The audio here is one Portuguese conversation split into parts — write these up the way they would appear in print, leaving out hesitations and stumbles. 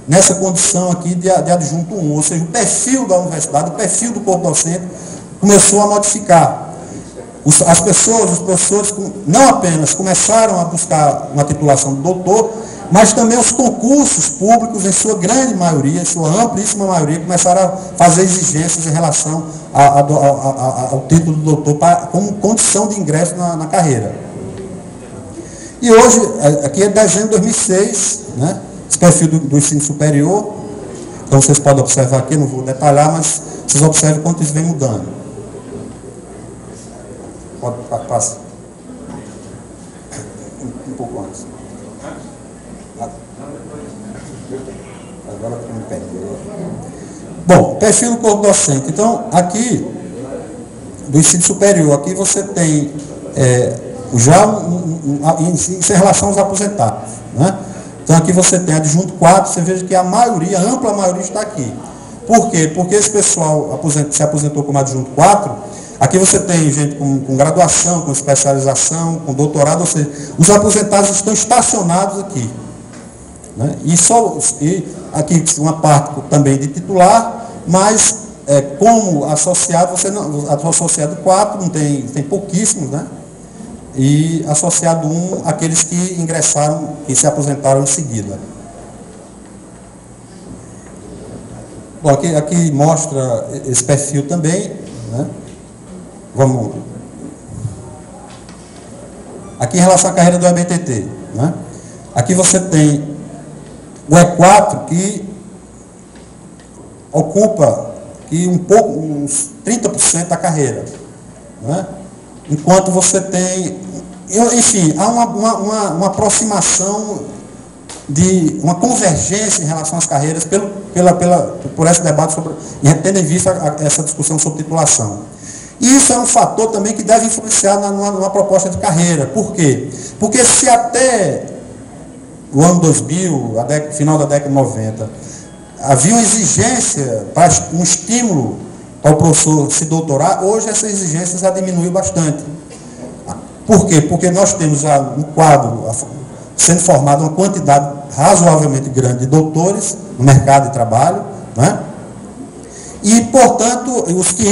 nessa condição aqui de adjunto 1, ou seja, o perfil da universidade, o perfil do corpo docente começou a modificar. As pessoas, os professores, não apenas começaram a buscar uma titulação de doutor, mas também os concursos públicos, em sua grande maioria, em sua amplíssima maioria, começaram a fazer exigências em relação ao título de doutor como condição de ingresso na carreira. E hoje, aqui é dezembro de 2006, né, esse perfil do ensino superior, então vocês podem observar aqui, não vou detalhar, mas vocês observam quanto isso vem mudando. Pode passar. Um pouco antes. Agora eu me perdi. Bom, perfil do corpo docente. Então, aqui, do ensino superior, aqui você tem já em relação aos aposentados, né? Então, aqui você tem adjunto 4, você veja que a maioria, a ampla maioria está aqui. Por quê? Porque esse pessoal se aposentou como adjunto 4, aqui você tem gente com graduação, com especialização, com doutorado, ou seja, os aposentados estão estacionados aqui. Né? E aqui uma parte também de titular, mas como associado, associado 4, não tem pouquíssimos, né? E associado 1, aqueles que ingressaram, que se aposentaram em seguida. Bom, aqui mostra esse perfil também, né? Vamos. Aqui em relação à carreira do EBTT, né? Aqui você tem o E4 que ocupa uns 30% da carreira, né? Enquanto você tem, enfim, há uma aproximação uma convergência em relação às carreiras por esse debate tendo em vista essa discussão sobre titulação. E isso é um fator também que deve influenciar numa proposta de carreira. Por quê? Porque se até o ano 2000, final da década de 90, havia uma exigência para um estímulo para o professor se doutorar, hoje essa exigência já diminuiu bastante. Por quê? Porque nós temos um quadro sendo formado uma quantidade razoavelmente grande de doutores no mercado de trabalho, né? E, portanto, os que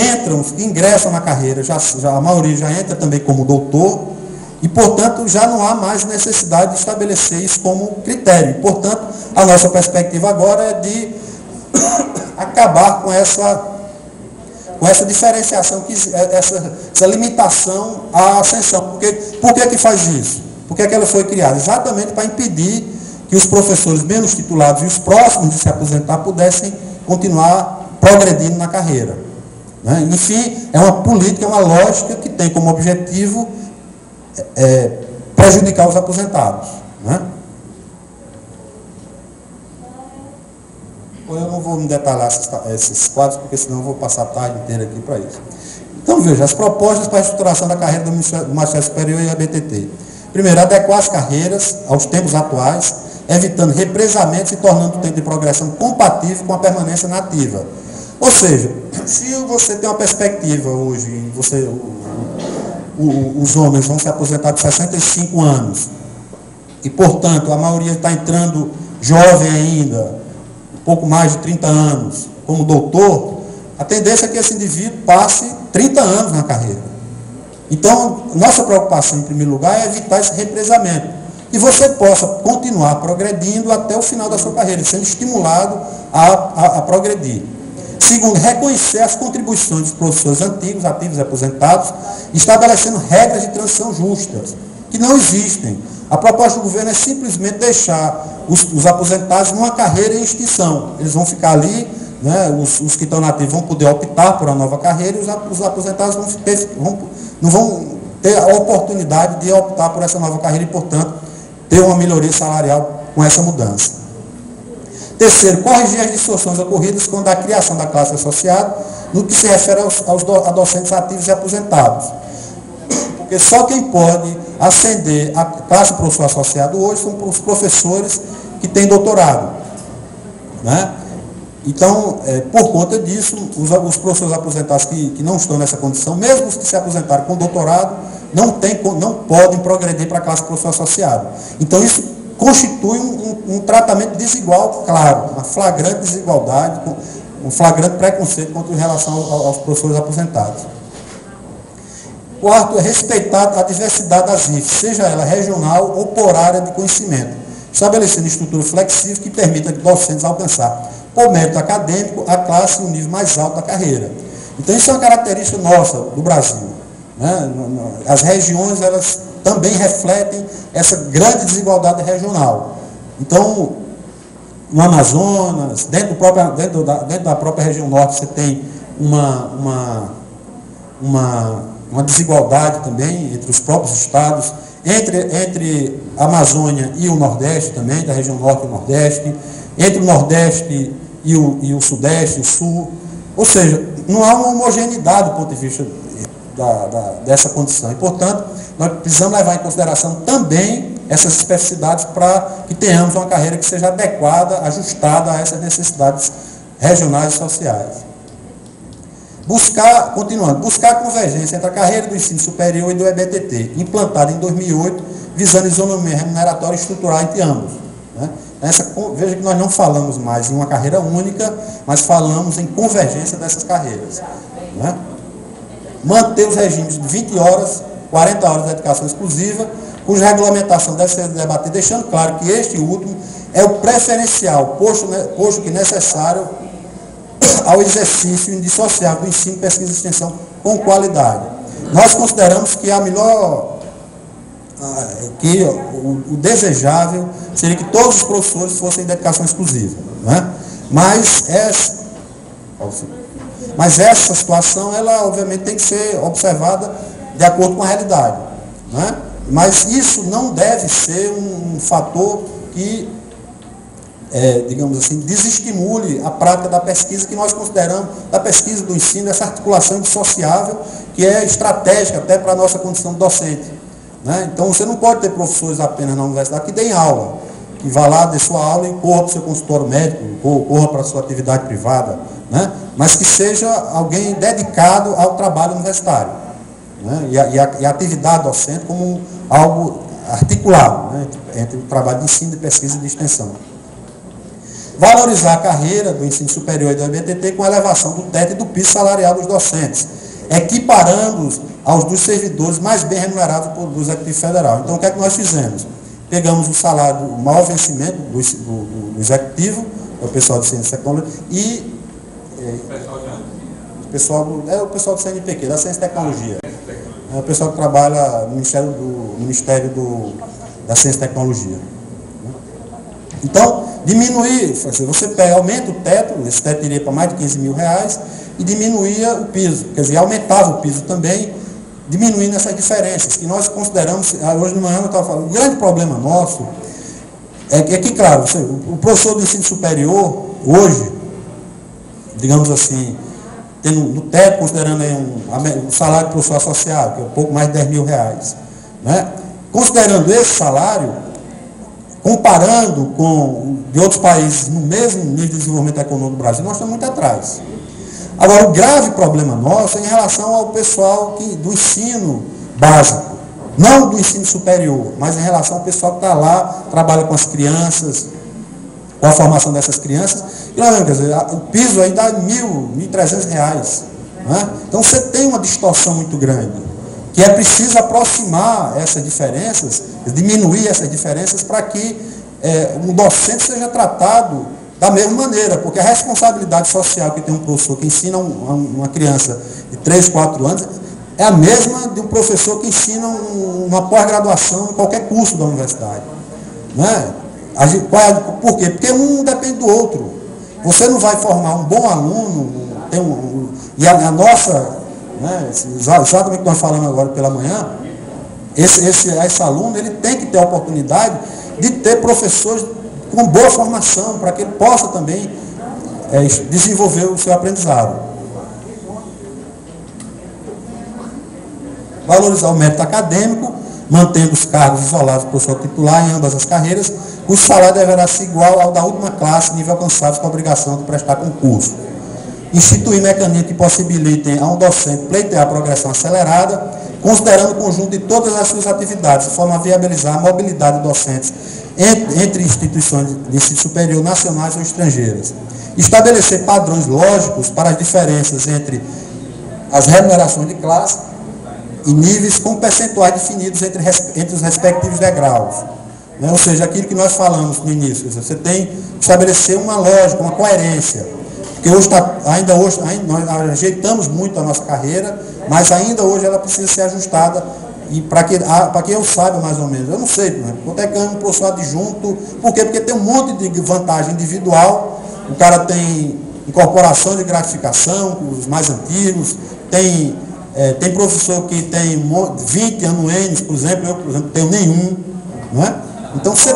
ingressam na carreira, a maioria já entra também como doutor, e, portanto, já não há mais necessidade de estabelecer isso como critério. Portanto, a nossa perspectiva agora é de acabar com essa diferenciação, essa limitação à ascensão. Por que faz isso? Por que ela foi criada? Exatamente para impedir que os professores menos titulados e os próximos de se aposentar pudessem continuar progredindo na carreira. Né? Enfim, é uma política, é uma lógica que tem como objetivo prejudicar os aposentados. Né? Eu não vou me detalhar esses quadros, porque senão eu vou passar a tarde inteira aqui para isso. Então, veja, as propostas para a estruturação da carreira do Magistério Superior e a BTT. Primeiro, adequar as carreiras aos tempos atuais, evitando represamentos e tornando o tempo de progressão compatível com a permanência nativa. Ou seja, se você tem uma perspectiva hoje, os homens vão se aposentar de 65 anos, e, portanto, a maioria está entrando jovem ainda, um pouco mais de 30 anos, como doutor, a tendência é que esse indivíduo passe 30 anos na carreira. Então, nossa preocupação, em primeiro lugar, é evitar esse represamento. E você possa continuar progredindo até o final da sua carreira, sendo estimulado a progredir. Segundo, reconhecer as contribuições dos professores antigos, ativos e aposentados, estabelecendo regras de transição justas, que não existem. A proposta do governo é simplesmente deixar os aposentados numa carreira em extinção. Eles vão ficar ali, né, os que estão nativos vão poder optar por uma nova carreira, e os aposentados não vão ter a oportunidade de optar por essa nova carreira e, portanto, ter uma melhoria salarial com essa mudança. Terceiro, corrigir as distorções ocorridas quando a criação da classe associada, no que se refere a docentes ativos e aposentados. Porque só quem pode ascender a classe professor associado hoje são os professores que têm doutorado. Né? Então, por conta disso, os professores aposentados que não estão nessa condição, mesmo os que se aposentaram com doutorado, não podem progredir para a classe professor associado. Então, isso constitui um tratamento desigual, claro, uma flagrante desigualdade, um flagrante preconceito em relação aos professores aposentados. Quarto, é respeitar a diversidade das IFES, seja ela regional ou por área de conhecimento, estabelecendo estrutura flexível que permita que docentes alcançar, por mérito acadêmico, a classe e o nível mais alto da carreira. Então, isso é uma característica nossa, do Brasil. Né? As regiões, elas também refletem essa grande desigualdade regional. Então, no Amazonas, dentro da própria região norte, você tem uma desigualdade também entre os próprios estados, entre a Amazônia e o Nordeste também, da região norte e o Nordeste, entre o Nordeste e o Sudeste, o Sul. Ou seja, não há uma homogeneidade do ponto de vista dessa condição. E, portanto, nós precisamos levar em consideração também essas especificidades para que tenhamos uma carreira que seja adequada, ajustada a essas necessidades regionais e sociais. Buscar a convergência entre a carreira do ensino superior e do EBTT, implantada em 2008, visando isonomia remuneratória estrutural entre ambos. Né? Veja que nós não falamos mais em uma carreira única, mas falamos em convergência dessas carreiras. Né? Manter os regimes de 20 horas, 40 horas de dedicação exclusiva, cuja regulamentação deve ser debatida, deixando claro que este último é o preferencial, posto que necessário ao exercício indissociável do ensino, pesquisa e extensão com qualidade. Nós consideramos que o desejável seria que todos os professores fossem em dedicação exclusiva. Né? Mas essa situação, ela obviamente tem que ser observada de acordo com a realidade. Né? Mas isso não deve ser um fator que, digamos assim, desestimule a prática da pesquisa que nós consideramos, da pesquisa do ensino, essa articulação indissociável, que é estratégica até para a nossa condição de docente. Né? Então, você não pode ter professores apenas na universidade que deem aula, que vá lá, dê sua aula e corra para o seu consultório médico, corra para a sua atividade privada, né? Mas que seja alguém dedicado ao trabalho universitário. Né? E a atividade docente como algo articulado, né? Entre o trabalho de ensino, de pesquisa e de extensão. Valorizar a carreira do ensino superior e do EBTT com a elevação do teto e do piso salarial dos docentes, equiparando-os aos dos servidores mais bem remunerados do Executivo Federal. Então, o que é que nós fizemos? Pegamos o salário, o maior vencimento do Executivo, é o pessoal de Ciência e Tecnologia, e o pessoal do CNPq, da Ciência e Tecnologia. É o pessoal que trabalha no Ministério da Ciência e Tecnologia. Então, diminuir, você aumenta o teto, esse teto iria para mais de 15 mil reais, e diminuía o piso, quer dizer, aumentava o piso também, diminuindo essas diferenças, que nós consideramos, hoje de manhã eu estava falando, o grande problema nosso é que, claro, o professor do ensino superior, hoje, digamos assim, tendo no teto, considerando aí o salário do professor associado, que é um pouco mais de 10 mil reais, né? Considerando esse salário, comparando com de outros países no mesmo nível de desenvolvimento econômico do Brasil, nós estamos muito atrás. Agora, o grave problema nosso é em relação ao pessoal do ensino básico, não do ensino superior, mas em relação ao pessoal que está lá, trabalha com as crianças, com a formação dessas crianças, e nós vemos, quer dizer, o piso aí dá R$1.300. Né? Então, você tem uma distorção muito grande, que é preciso aproximar essas diferenças, diminuir essas diferenças, para que um docente seja tratado da mesma maneira, porque a responsabilidade social que tem um professor que ensina uma criança de 3, 4 anos é a mesma de um professor que ensina uma pós-graduação em qualquer curso da universidade. Né? Por quê? Porque um depende do outro. Você não vai formar um bom aluno, e a nossa, né, exatamente o que nós falamos agora pela manhã, esse aluno ele tem que ter a oportunidade de ter professores com boa formação, para que ele possa também desenvolver o seu aprendizado. Valorizar o mérito acadêmico, mantendo os cargos isolados do professor titular em ambas as carreiras, cujo salário deverá ser igual ao da última classe, nível alcançado com a obrigação de prestar concurso. Instituir mecanismos que possibilitem a um docente pleitear a progressão acelerada, considerando o conjunto de todas as suas atividades, de forma a viabilizar a mobilidade de docentes entre instituições de ensino superior nacionais ou estrangeiras. Estabelecer padrões lógicos para as diferenças entre as remunerações de classe e níveis com percentuais definidos entre os respectivos degraus. Né? Ou seja, aquilo que nós falamos no início, você tem que estabelecer uma lógica, uma coerência. Porque hoje ainda hoje nós ajeitamos muito a nossa carreira, mas ainda hoje ela precisa ser ajustada. E para que eu saiba mais ou menos, eu não sei, né? Quanto é que ganha um professor adjunto? Por quê? Porque tem um monte de vantagem individual, o cara tem incorporação de gratificação, os mais antigos, tem professor que tem 20 anuênios, por exemplo, eu, por exemplo, tenho nenhum, não é? Então você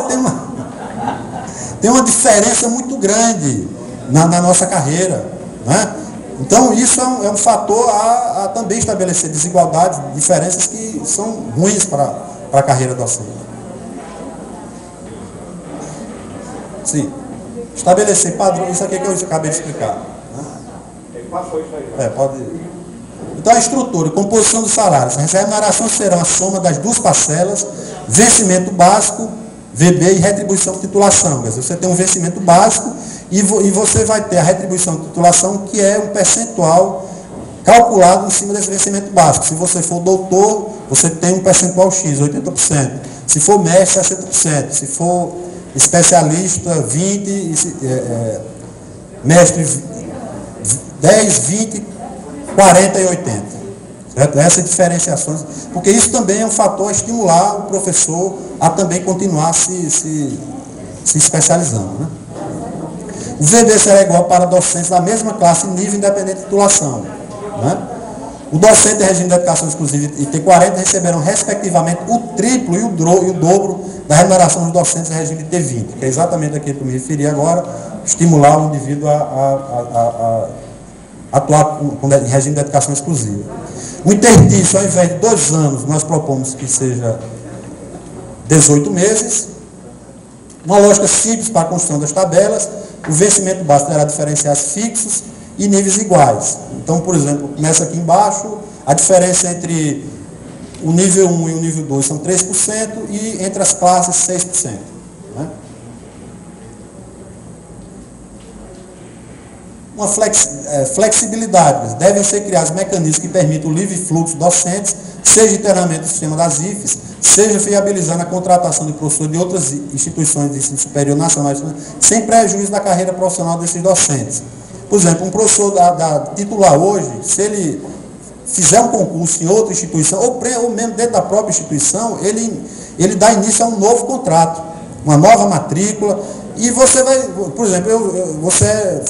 tem uma diferença muito grande na nossa carreira, não é? Então isso é um fator a também estabelecer desigualdades, diferenças que são ruins para a carreira docente. Sim. Estabelecer padrões, isso aqui que eu acabei de explicar. Né? Passou isso aí. Pode ir. Então a estrutura, composição dos salários. As remunerações serão a soma das duas parcelas, vencimento básico, VB e retribuição de titulação. Quer dizer, você tem um vencimento básico e você vai ter a retribuição de titulação, que é um percentual calculado em cima desse vencimento básico. Se você for doutor, você tem um percentual X, 80%. Se for mestre, 60%. Se for especialista, 20%. Mestre, 10%, 20%, 40% e 80%. Certo? Essas diferenciações, porque isso também é um fator a estimular o professor a também continuar se especializando. Né? O VB será igual para docentes da mesma classe, nível independente de titulação. Né? O docente de regime de educação exclusiva e T40 receberão, respectivamente, o triplo e o dobro da remuneração dos docentes de regime de T20, que é exatamente aquilo que eu me referi agora, estimular o indivíduo a atuar em regime de educação exclusiva. O interstício, ao invés de 2 anos, nós propomos que seja 18 meses. Uma lógica simples para a construção das tabelas. O vencimento básico terá diferenciais fixos e níveis iguais. Então, por exemplo, começa aqui embaixo, a diferença entre o nível 1 e o nível 2 são 3% e entre as classes 6%. Né? Uma flexibilidade. Devem ser criados mecanismos que permitam o livre fluxo docentes, seja internamente no sistema das IFES, seja viabilizando a contratação de professores de outras instituições de ensino superior nacionais, sem prejuízo da carreira profissional desses docentes. Por exemplo, um professor da titular hoje, se ele fizer um concurso em outra instituição, ou mesmo dentro da própria instituição, ele dá início a um novo contrato, uma nova matrícula. E você vai, por exemplo, você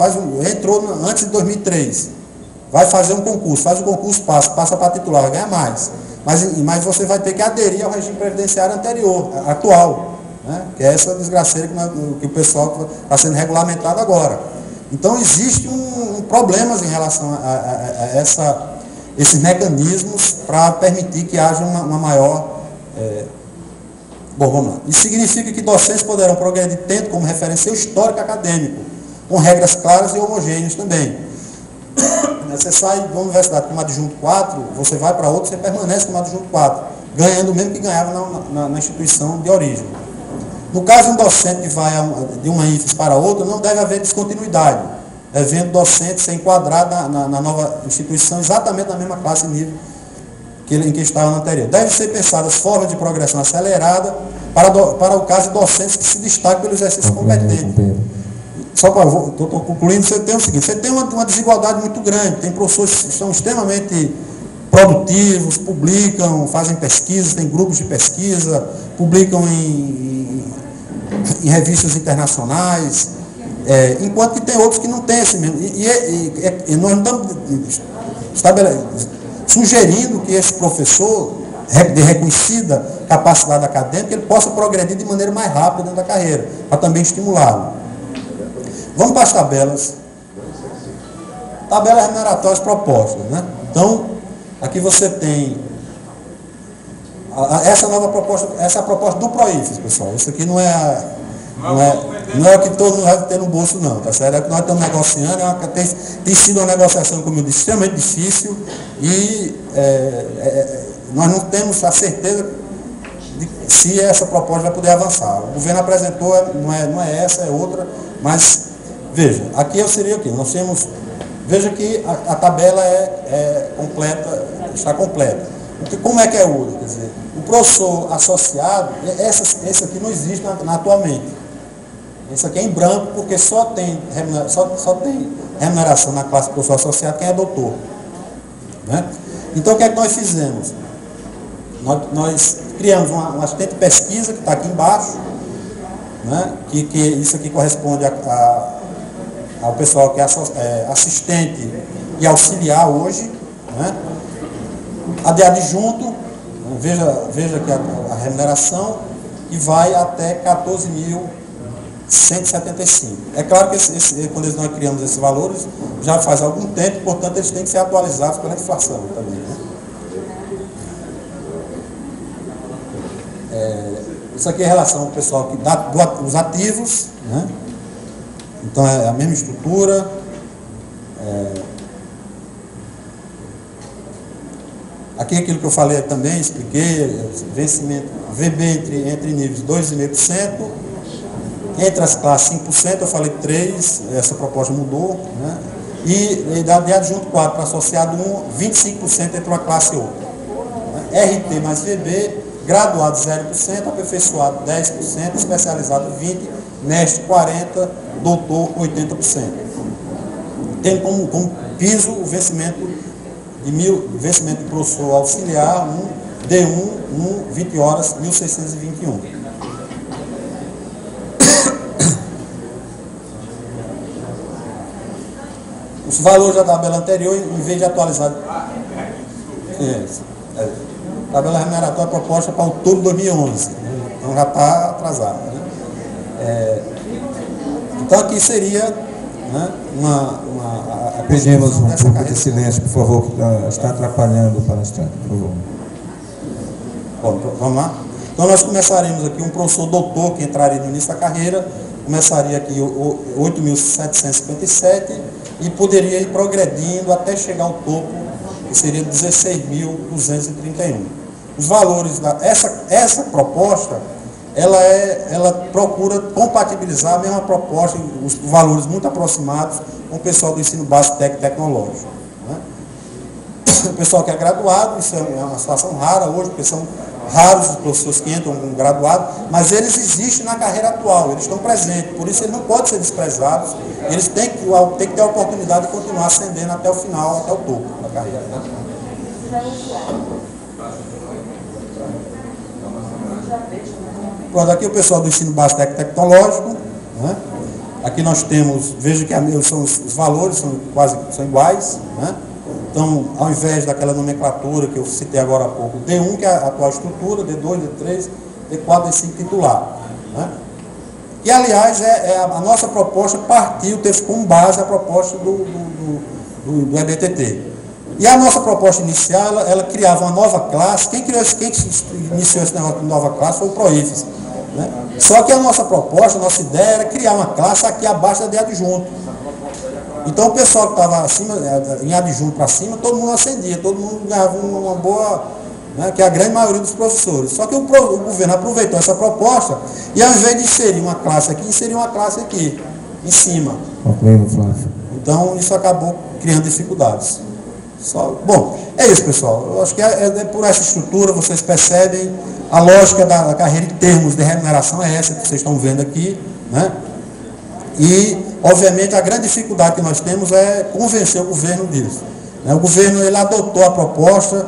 entrou antes de 2003, vai fazer um concurso, faz o concurso, passa para titular, vai ganhar mais. Mas você vai ter que aderir ao regime previdenciário atual, né? Que é essa desgraceira que o pessoal está sendo regulamentado agora. Então, existe problemas em relação a esses mecanismos para permitir que haja uma maior... Bom, vamos lá. Isso significa que docentes poderão progredir tendo como referência o histórico acadêmico, com regras claras e homogêneas também. Você sai de uma universidade com uma adjunto 4, você vai para outra, você permanece com uma adjunto 4, ganhando o mesmo que ganhava na instituição de origem. No caso de um docente que vai de uma IFES para outra, não deve haver descontinuidade, devendo o docente ser enquadrado na nova instituição exatamente na mesma classe e nível em que estava no anterior. Devem ser pensadas formas de progressão acelerada para o caso de docentes que se destacam pelo exercício competente. Só para estou concluindo, você tem o seguinte, você tem uma desigualdade muito grande, tem professores que são extremamente produtivos, publicam, fazem pesquisas, tem grupos de pesquisa, publicam em revistas internacionais, enquanto que tem outros que não têm esse mesmo. E nós não estamos sugerindo que esse professor de reconhecida capacidade acadêmica, ele possa progredir de maneira mais rápida dentro da carreira, para também estimulá-lo. Vamos para as tabelas. Tabelas remuneratórias propostas, né? Então, aqui você tem essa nova proposta, essa é a proposta do PROIFES, pessoal. Isso aqui não é o que todo mundo vai ter no bolso, não, tá certo? É que nós estamos negociando, tem sido uma negociação, como eu disse, extremamente difícil e nós não temos a certeza de se essa proposta vai poder avançar. O governo apresentou, não é essa, é outra, mas veja, aqui eu seria o quê? Nós temos, veja que a tabela é completa, está completa. Porque como é que é hoje? Quer dizer, o professor associado, esse aqui não existe atualmente. Esse aqui é em branco, porque só tem remuneração na classe professor associado quem é doutor. Né? Então o que é que nós fizemos? Nós criamos uma assistente de pesquisa que está aqui embaixo, né? que isso aqui corresponde ao pessoal que é assistente e auxiliar hoje, né? A de adjunto, veja que a remuneração, que vai até 14.175. É claro que quando nós criamos esses valores, já faz algum tempo, portanto eles têm que ser atualizados pela inflação também. Né? Isso aqui é em relação ao pessoal que dá os ativos, né? Então é a mesma estrutura. Aqui aquilo que eu falei também, expliquei, vencimento VB entre níveis 2,5%, entre as classes 5%, eu falei 3%, essa proposta mudou, né? E de adjunto 4 para associado 1, 25% entre uma classe e outra. Né? RT mais VB, graduado 0%, aperfeiçoado 10%, especializado 20%, mestre 40%, doutor 80%. Tem como piso o vencimento de professor auxiliar, D1, 20 horas, 1.621. Os valores da tabela anterior, em vez de atualizar, tabela remuneratória proposta para outubro de 2011, então já está atrasada. Né? Então aqui seria, né, pedimos um pouco de silêncio, por favor, que está atrapalhando o palestrante, por favor. Bom, vamos lá? Então nós começaremos aqui um professor doutor que entraria no início da carreira, começaria aqui 8.757 e poderia ir progredindo até chegar ao topo, que seria 16.231. Os valores essa proposta, ela procura compatibilizar a mesma proposta, os valores muito aproximados com o pessoal do ensino básico técnico e tecnológico. Né? O pessoal que é graduado, isso é uma situação rara hoje, porque são raros os professores que entram como graduado, mas eles existem na carreira atual, eles estão presentes, por isso eles não podem ser desprezados, eles têm que ter a oportunidade de continuar ascendendo até o final, até o topo da carreira. Né? Pronto, aqui o pessoal do ensino básico técnico e tecnológico, né? Aqui nós temos, veja que os valores são iguais, né? Então, ao invés daquela nomenclatura que eu citei agora há pouco, D1, que é a atual estrutura, D2, D3, D4, D5 titular. Né? E, aliás, a nossa proposta teve como base a proposta do EBTT. E a nossa proposta inicial, ela criava uma nova classe. Quem iniciou esse negócio de nova classe foi o PROIFES. Né? Só que a nossa proposta, a nossa ideia era criar uma classe aqui abaixo da de adjunto. Então o pessoal que estava acima, em adjunto para cima, todo mundo ascendia, todo mundo ganhava uma boa, né, que é a grande maioria dos professores. Só que o governo aproveitou essa proposta e ao invés de inserir uma classe aqui, inseriu uma classe aqui, em cima. Então isso acabou criando dificuldades. Bom, é isso, pessoal. Eu acho que por essa estrutura, vocês percebem, a lógica da carreira em termos de remuneração é essa que vocês estão vendo aqui, né? E, obviamente, a grande dificuldade que nós temos é convencer o governo disso. O governo ele adotou a proposta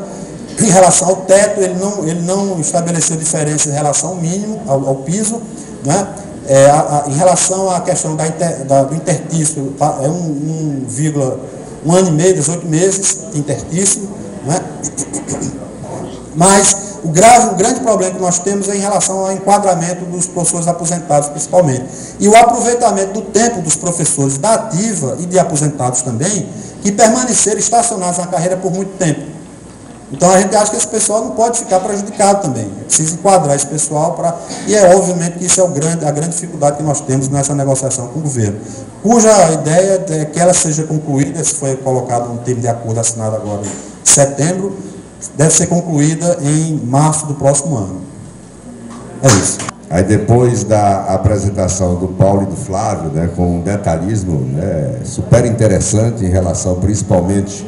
em relação ao teto, ele não estabeleceu diferença em relação ao mínimo, ao piso, né? Em relação à questão do intertício, é 1 ano e meio, 18 meses de intertício, né? Mas o grande problema que nós temos é em relação ao enquadramento dos professores aposentados, principalmente. E o aproveitamento do tempo dos professores da ativa e de aposentados também, que permaneceram estacionados na carreira por muito tempo. Então a gente acha que esse pessoal não pode ficar prejudicado também. Precisa enquadrar esse pessoal e obviamente que isso é a grande dificuldade que nós temos nessa negociação com o governo. Cuja ideia é que ela seja concluída, isso foi colocado no termo de acordo assinado agora em setembro, deve ser concluída em março do próximo ano. É isso. Aí depois da apresentação do Paulo e do Flávio, né, com um detalhismo, né, super interessante em relação principalmente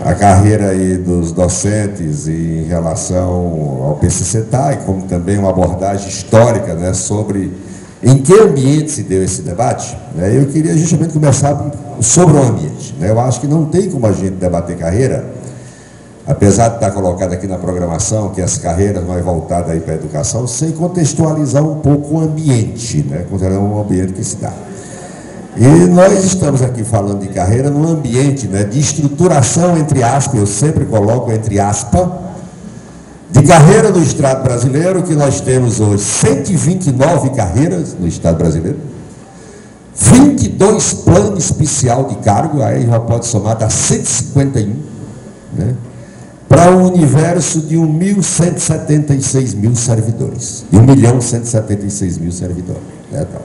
à carreira aí dos docentes e em relação ao PCCETA, e como também uma abordagem histórica, né, sobre em que ambiente se deu esse debate, né, eu queria justamente começar sobre o ambiente. Né, eu acho que não tem como a gente debater carreira, apesar de estar colocado aqui na programação que as carreiras mais voltadas aí para a educação, sem contextualizar um pouco o ambiente, né? Considerar um ambiente que se dá. E nós estamos aqui falando de carreira num ambiente, né, de estruturação, entre aspas, eu sempre coloco entre aspas, de carreira no Estado brasileiro, que nós temos hoje 129 carreiras no Estado brasileiro, 22 planos especial de cargo, aí já pode somar, dá 151, né? Para um universo de 1.176.000 servidores. De 1.176.000 servidores. Né, então.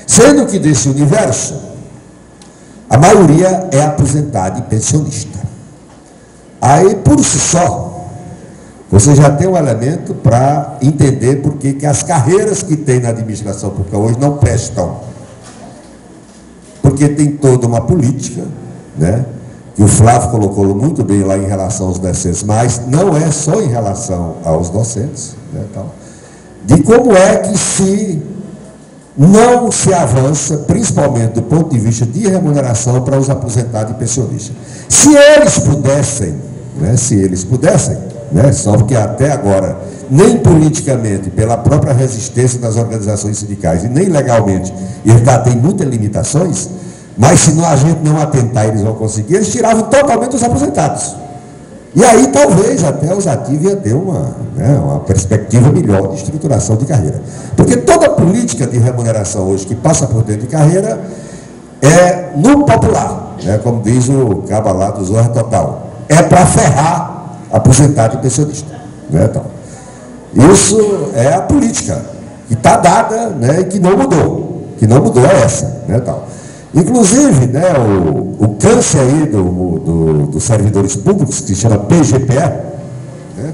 Sendo que desse universo, a maioria é aposentado e pensionista. Aí, por si só, você já tem um elemento para entender por que as carreiras que tem na administração pública hoje não prestam. Porque tem toda uma política, né? Que o Flávio colocou muito bem lá em relação aos docentes, mas não é só em relação aos docentes, né, tal, de como é que não se avança, principalmente do ponto de vista de remuneração para os aposentados e pensionistas. Se eles pudessem, né, só porque até agora, nem politicamente, pela própria resistência das organizações sindicais, e nem legalmente, eles ainda têm muitas limitações, mas se a gente não atentar, eles vão conseguir, eles tiravam totalmente os aposentados. E aí talvez até os ativos iam ter uma perspectiva melhor de estruturação de carreira. Porque toda política de remuneração hoje que passa por dentro de carreira é no popular, né, como diz o caba lá do Zorra Total, é para ferrar aposentado e pensionista. Né, então. Isso é a política que está dada, né, e que não mudou é essa. Né, tal. Inclusive, né, o câncer aí dos servidores públicos, que se chama PGPE, né,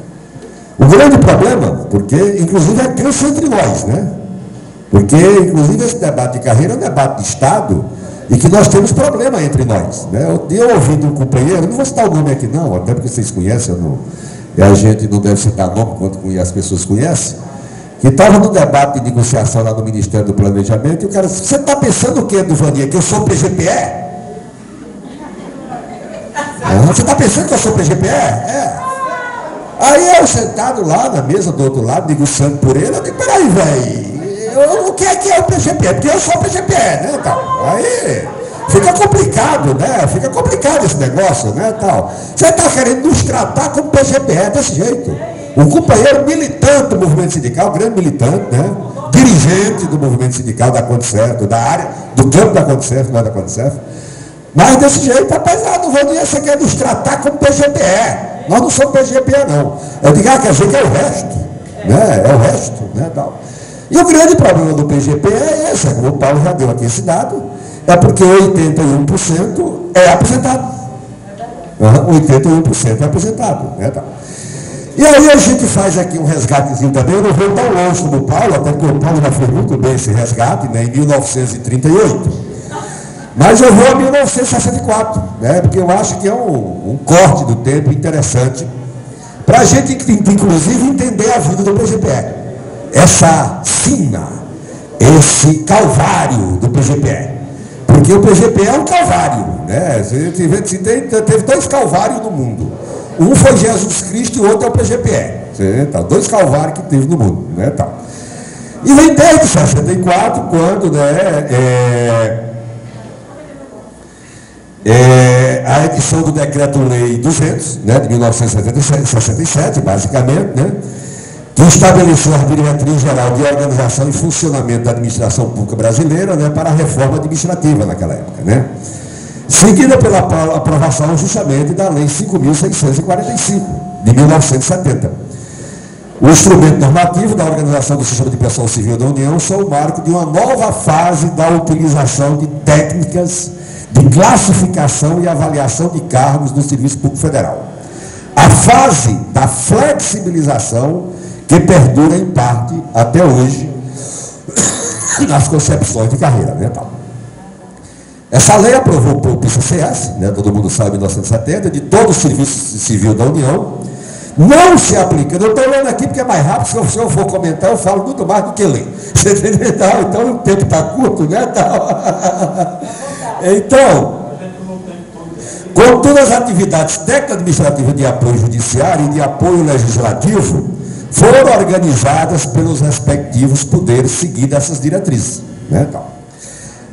o grande problema, porque inclusive é câncer entre nós, né, porque inclusive esse debate de carreira é um debate de Estado e que nós temos problema entre nós. Né. Eu ouvi de um companheiro, não vou citar o nome aqui não, até porque vocês conhecem, e a gente não deve citar nome quanto as pessoas conhecem, que estava no debate de negociação lá no Ministério do Planejamento, e o cara disse: você está pensando o quê, Duvania, que eu sou PGPE? Você está pensando que eu sou PGPE? É. Aí eu sentado lá na mesa do outro lado, negociando por ele, eu digo: peraí, velho, o que é o PGPE? Porque eu sou PGPE, né, tal. Aí fica complicado, né? Fica complicado esse negócio, né, tal. Você está querendo nos tratar como PGPE desse jeito. Um companheiro militante do movimento sindical, grande militante, né? Dirigente do movimento sindical da Concerto, da área, do campo da Concerto, não é da Concerto. Mas desse jeito, rapaz, não vou dizer, você quer nos tratar como PGPE. Nós não somos PGPE, não. Eu digo, quer dizer que é o resto, né? É o resto, né? Tal. E o grande problema do PGPE é esse, como o Paulo já deu aqui esse dado, é porque 81% é aposentado. 81% é aposentado, né? Tal. E aí a gente faz aqui um resgatezinho também, eu não vou tão longe como o Paulo, até porque o Paulo já fez muito bem esse resgate, né, em 1938. Mas eu vou a 1964, né, porque eu acho que é um corte do tempo interessante, para a gente, inclusive, entender a vida do PGPE. Essa sina, esse calvário do PGPE. Porque o PGPE é um calvário, né? Teve dois calvários no mundo. Um foi Jesus Cristo e o outro é o PGPE. Tá? Dois calvários que teve no mundo. Né? Tá. E vem desde 64, quando, né, a edição do Decreto-Lei 200, né, de 1967, basicamente, né, que estabeleceu a diretriz geral de organização e funcionamento da administração pública brasileira, né, para a reforma administrativa naquela época. Né? Seguida pela aprovação justamente da Lei 5.645, de 1970. O instrumento normativo da organização do Sistema de Pessoal Civil da União são o marco de uma nova fase da utilização de técnicas de classificação e avaliação de cargos do Serviço Público Federal. a fase da flexibilização que perdura em parte até hoje nas concepções de carreira, né, tal. Essa lei aprovou o PCCS, né, todo mundo sabe, em 1970, de todo o serviço civil da União, não se aplicando. Eu estou lendo aqui porque é mais rápido, se eu for comentar, eu falo muito mais do que ler. Você entendeu? Então o tempo está curto, né? Tal. Então, com todas as atividades técnico-administrativas de apoio judiciário e de apoio legislativo, foram organizadas pelos respectivos poderes seguindo essas diretrizes, né? Tal.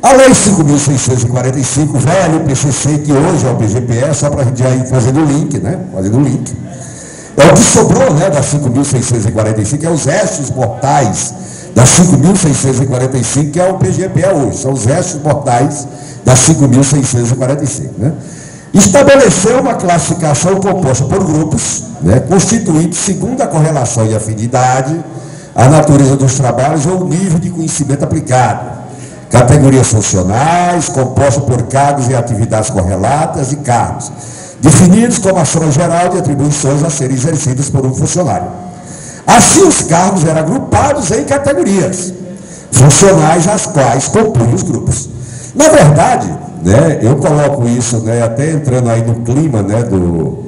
A Lei 5.645, velho PCC, que hoje é o PGPE, só para a gente ir fazendo o link, né? Fazendo o link. É o que sobrou, né, da 5.645, é os restos mortais da 5.645, que é o PGPE hoje. São os restos mortais da 5.645, né? Estabeleceu uma classificação composta por grupos, né, constituídos segundo a correlação e afinidade, a natureza dos trabalhos ou o nível de conhecimento aplicado. Categorias funcionais, compostas por cargos e atividades correlatas e cargos, definidos como a soma geral de atribuições a serem exercidas por um funcionário. Assim, os cargos eram agrupados em categorias funcionais, as quais compunham os grupos. Na verdade, né, eu coloco isso, né, até entrando aí no clima, né, do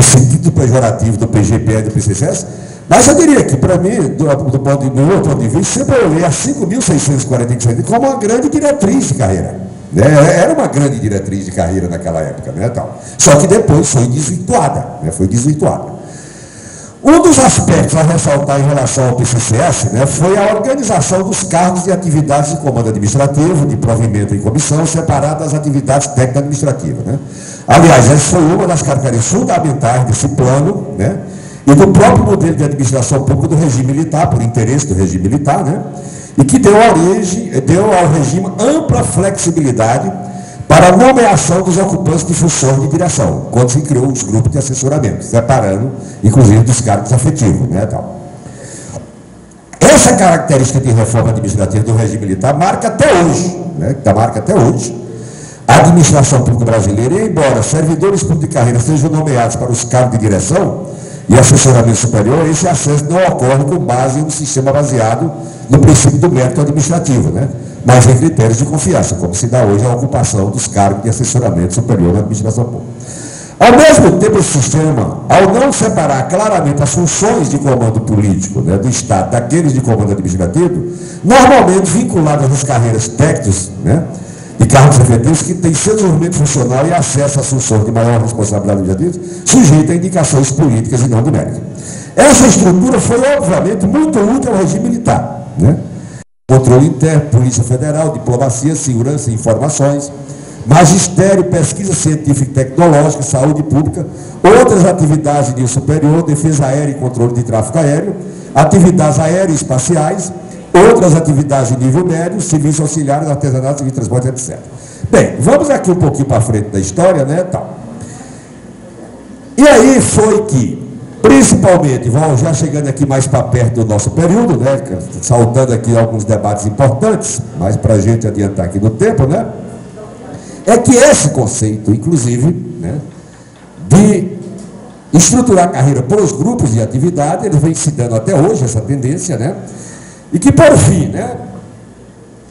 sentido pejorativo do PGPE e do PCCS, mas eu diria que, para mim, do meu ponto de vista, sempre eu olhei a 5.645 como uma grande diretriz de carreira. Né? Era uma grande diretriz de carreira naquela época, né, tal. Só que depois foi desvirtuada, né, foi desvirtuada. Um dos aspectos a ressaltar em relação ao PCCS, né, foi a organização dos cargos e atividades de comando administrativo, de provimento em comissão, separadas das atividades técnico-administrativas. Né? Aliás, essa foi uma das características fundamentais desse plano, né, e do próprio modelo de administração pública do regime militar, por interesse do regime militar, né, e que deu ao regime ampla flexibilidade para a nomeação dos ocupantes de funções de direção, quando se criou os grupos de assessoramento, separando, inclusive, dos cargos afetivos, né, tal. Essa característica de reforma administrativa do regime militar marca até hoje, né, a administração pública brasileira, e embora servidores públicos de carreira sejam nomeados para os cargos de direção e assessoramento superior, esse acesso não ocorre com base em um sistema baseado no princípio do mérito administrativo, né, mas em critérios de confiança, como se dá hoje a ocupação dos cargos de assessoramento superior na administração pública. Ao mesmo tempo, esse sistema, ao não separar claramente as funções de comando político, né, do Estado daqueles de comando administrativo, normalmente vinculadas às carreiras técnicas, né, de cargos efetivos que têm seu desenvolvimento funcional e acesso às funções de maior responsabilidade administrativa, sujeita a indicações políticas e não numéricas. Essa estrutura foi, obviamente, muito útil ao regime militar, né? Controle interno, Polícia Federal, diplomacia, segurança e informações, magistério, pesquisa científica e tecnológica, saúde pública, outras atividades de nível superior, defesa aérea e controle de tráfego aéreo, atividades aéreas e espaciais, outras atividades de nível médio, serviços auxiliares, artesanato, serviço de transporte, etc. Bem, vamos aqui um pouquinho para frente da história, né, tal. E aí foi que, principalmente, vamos já chegando aqui mais para perto do nosso período, né, saltando aqui alguns debates importantes, mas para a gente adiantar aqui no tempo, né, é que esse conceito, inclusive, né, de estruturar a carreira por os grupos de atividade, ele vem se dando até hoje, essa tendência, né, e que, por fim, né,